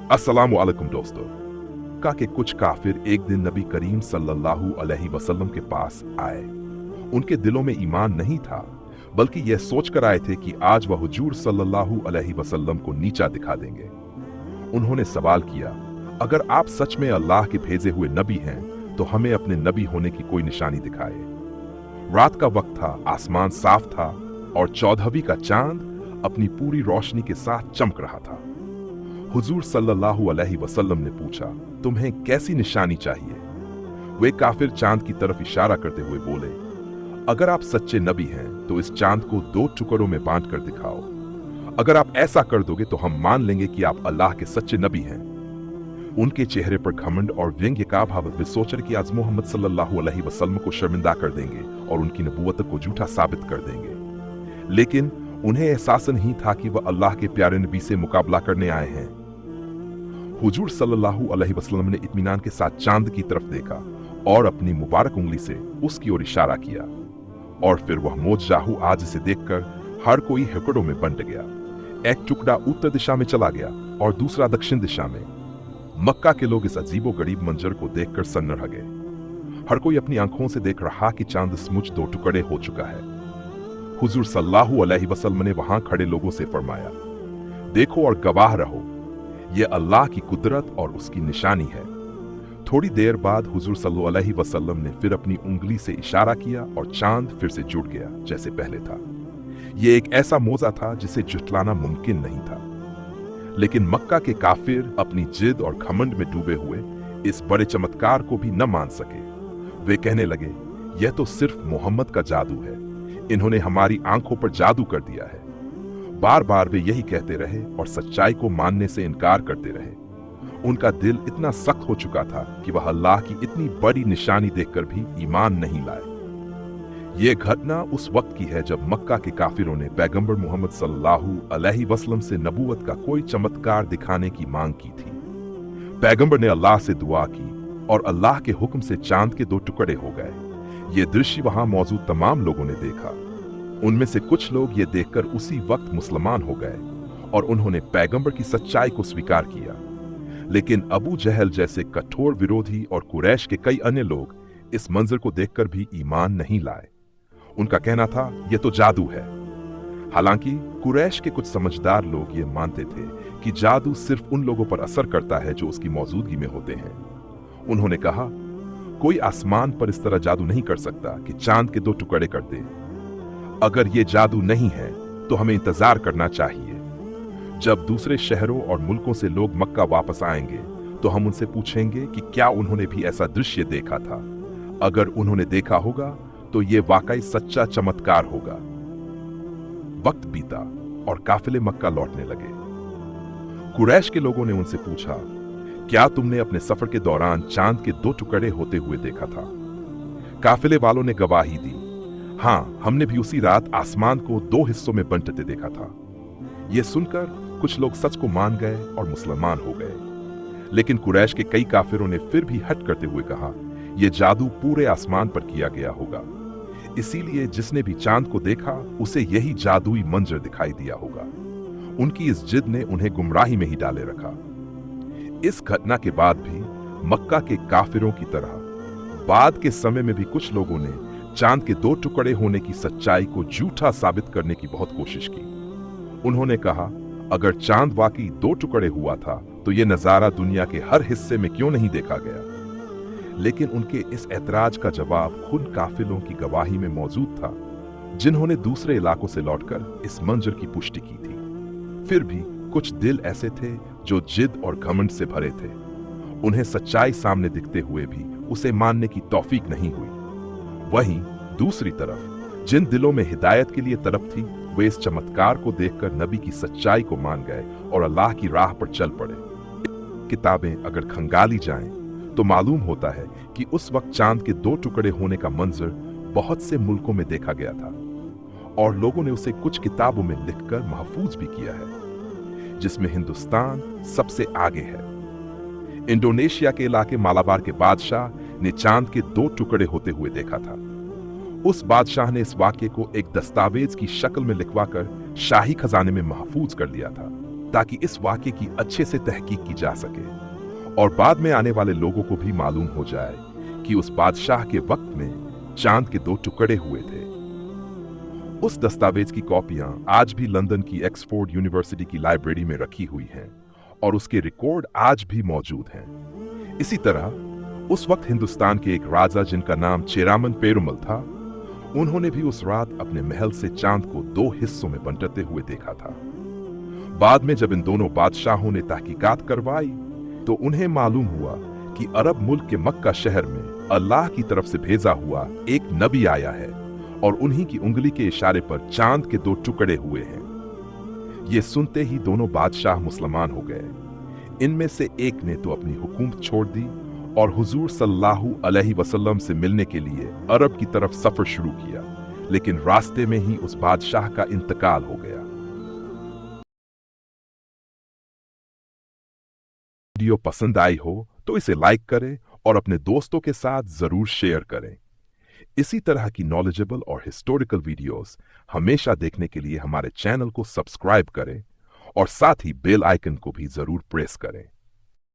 अस्सलाम वालेकुम दोस्तों। का के कुछ काफिर एक दिन नबी करीम सल्लल्लाहु अलैहि वसल्लम के पास आए। उनके दिलों में ईमान नहीं था, बल्कि यह सोचकर आए थे कि आज वह हुजूर सल्लल्लाहु अलैहि वसल्लम को नीचा दिखा देंगे। उन्होंने सवाल किया, अगर आप सच में अल्लाह के भेजे हुए नबी हैं तो हमें अपने नबी होने की कोई निशानी दिखाए। रात का वक्त था, आसमान साफ था और 14वीं का चांद अपनी पूरी रोशनी के साथ चमक रहा था। हुजूर सल्लल्लाहु अलैहि वसल्लम ने पूछा, तुम्हें कैसी निशानी चाहिए? वे काफिर चांद की तरफ इशारा करते हुए बोले, अगर आप सच्चे नबी हैं तो इस चांद को 2 टुकड़ों में बांट कर दिखाओ। अगर आप ऐसा कर दोगे तो हम मान लेंगे कि आप अल्लाह के सच्चे नबी हैं। उनके चेहरे पर घमंड और व्यंग्य का भाव सोचकर कि आज मोहम्मद सल्लल्लाहु अलैहि वसल्लम को शर्मिंदा कर देंगे और उनकी नबूवत को झूठा साबित कर देंगे। लेकिन उन्हें एहसास नहीं था कि वह अल्लाह के प्यारे नबी से मुकाबला करने आए हैं। हुजूर सल्लल्लाहु अलैहि वसल्लम ने इत्मीनान के साथ चांद की तरफ देखा और अपनी मुबारक उंगली से उसकी ओर इशारा किया, और फिर वह मोजजाहू आज से देखकर हर कोई हिकड़ों में बंट गया। एक टुकड़ा उत्तर दिशा में चला गया और दूसरा दक्षिण दिशा में। मक्का के लोग इस अजीबो गरीब मंजर को देखकर सन्न रह गए। हर कोई अपनी आंखों से देख रहा कि चांद सचमुच 2 टुकड़े हो चुका है। हुजूर सल्लल्लाहु अलैहि वसल्लम ने वहां खड़े लोगों से फरमाया, देखो और गवाह रहो, यह अल्लाह की कुदरत और उसकी निशानी है। थोड़ी देर बाद हुजूर सल्लल्लाहु अलैहि वसल्लम ने फिर अपनी उंगली से इशारा किया और चांद फिर से जुड़ गया जैसे पहले था। यह एक ऐसा मौजा था जिसे जुटलाना मुमकिन नहीं था। लेकिन मक्का के काफिर अपनी जिद और घमंड में डूबे हुए इस बड़े चमत्कार को भी न मान सके। वे कहने लगे, यह तो सिर्फ मोहम्मद का जादू है, इन्होंने हमारी आंखों पर जादू कर दिया है। बार बार वे यही कहते रहे और सच्चाई को मानने से इनकार करते रहे। उनका दिल इतना सख्त हो चुका था कि वह अल्लाह की इतनी बड़ी निशानी देखकर भी ईमान नहीं लाए। यह घटना उस वक्त की है जब मक्का के काफिरों ने पैगंबर मोहम्मद सल्लल्लाहु अलैहि वसल्लम से नबूवत का कोई चमत्कार दिखाने की मांग की थी। पैगंबर ने अल्लाह से दुआ की और अल्लाह के हुक्म से चांद के 2 टुकड़े हो गए। ये दृश्य वहां मौजूद तमाम लोगों ने देखा। उनमें से कुछ लोग ये देखकर उसी वक्त मुसलमान हो गए और उन्होंने पैगंबर की सच्चाई को स्वीकार किया। लेकिन अबू जहल जैसे कठोर विरोधी और कुरैश के कई अन्य लोग इस मंजर को देखकर भी ईमान नहीं लाए। उनका कहना था, यह तो जादू है। हालांकि कुरैश के कुछ समझदार लोग ये मानते थे कि जादू सिर्फ उन लोगों पर असर करता है जो उसकी मौजूदगी में होते हैं। उन्होंने कहा, कोई आसमान पर इस तरह जादू नहीं कर सकता कि चांद के 2 टुकड़े कर दे। अगर ये जादू नहीं है तो हमें इंतजार करना चाहिए। जब दूसरे शहरों और मुल्कों से लोग मक्का वापस आएंगे तो हम उनसे पूछेंगे कि क्या उन्होंने भी ऐसा दृश्य देखा था। अगर उन्होंने देखा होगा तो ये वाकई सच्चा चमत्कार होगा। वक्त बीता और काफिले मक्का लौटने लगे। कुरैश के लोगों ने उनसे पूछा, क्या तुमने अपने सफर के दौरान चांद के 2 टुकड़े होते हुए देखा था? काफिले वालों ने गवाही दी, हाँ, हमने भी उसी रात आसमान को 2 हिस्सों में बंटते देखा था। यह सुनकर कुछ लोग सच को मान गए और मुसलमान हो गए। लेकिन कुरैश के कई काफिरों ने फिर भी हट करते हुए कहा, यह जादू पूरे आसमान पर किया गया होगा, इसीलिए जिसने भी चांद को देखा उसे यही जादुई मंजर दिखाई दिया होगा। उनकी इस जिद ने उन्हें गुमराही में ही डाले रखा। इस घटना के बाद भी मक्का के काफिरों की तरह बाद के समय में भी कुछ लोगों ने चांद के 2 टुकड़े होने की सच्चाई को झूठा साबित करने की बहुत कोशिश की। उन्होंने कहा, अगर चांद वाकई 2 टुकड़े हुआ था तो यह नजारा दुनिया के हर हिस्से में क्यों नहीं देखा गया? लेकिन उनके इस ऐतराज का जवाब खुद काफिलों की गवाही में मौजूद था, जिन्होंने दूसरे इलाकों से लौटकर इस मंजर की पुष्टि की थी। फिर भी कुछ दिल ऐसे थे जो जिद और घमंड से भरे थे। उन्हें सच्चाई सामने दिखते हुए भी उसे मानने की तौफीक नहीं हुई। वहीं दूसरी तरफ जिन दिलों में हिदायत के लिए तड़प थी, वे इस चमत्कार को देखकर नबी की सच्चाई को मान गए और अल्लाह की राह पर चल पड़े। किताबें अगर खंगाली जाएं तो मालूम होता है कि उस वक्त चांद के 2 टुकड़े होने का मंजर बहुत से मुल्कों में देखा गया था और लोगों ने उसे कुछ किताबों में लिखकर महफूज भी किया है, जिसमें हिंदुस्तान सबसे आगे है। इंडोनेशिया के इलाके मालाबार के बादशाह ने चांद के 2 टुकड़े होते हुए देखा था। उस बादशाह ने इस वाक्य को एक दस्तावेज की शक्ल में लिखवाकर शाही खजाने में महफूज कर लिया था, ताकि इस वाक़े की अच्छे से तहकीक की जा सके और बाद में आने वाले लोगों को भी मालूम हो जाए कि उस बादशाह के वक्त में चांद के 2 टुकड़े हुए थे। उस दस्तावेज की कॉपियां आज भी लंदन की ऑक्सफोर्ड यूनिवर्सिटी की लाइब्रेरी में रखी हुई हैं और उसके रिकॉर्ड आज भी मौजूद हैं। इसी तरह उस वक्त हिंदुस्तान के एक राजा जिनका नाम चेरामन पेरुमल था, उन्होंने भी उस रात अपने महल से चांद को 2 हिस्सों में बंटते हुए देखा था। बाद में जब इन दोनों बादशाहों ने तहकीकात करवाई तो उन्हें मालूम हुआ कि अरब मुल्क के मक्का शहर में अल्लाह की तरफ से भेजा हुआ एक नबी आया है और उन्हीं की उंगली के इशारे पर चांद के 2 टुकड़े हुए हैं। ये सुनते ही दोनों बादशाह मुसलमान हो गए। इनमें से एक ने तो अपनी हुकूमत छोड़ दी और हुजूर सल्लल्लाहु अलैहि वसल्लम से मिलने के लिए अरब की तरफ सफर शुरू किया, लेकिन रास्ते में ही उस बादशाह का इंतकाल हो गया। वीडियो पसंद आई हो तो इसे लाइक करें और अपने दोस्तों के साथ जरूर शेयर करें। इसी तरह की नॉलेजेबल और हिस्टोरिकल वीडियोस हमेशा देखने के लिए हमारे चैनल को सब्सक्राइब करें और साथ ही बेल आइकन को भी जरूर प्रेस करें।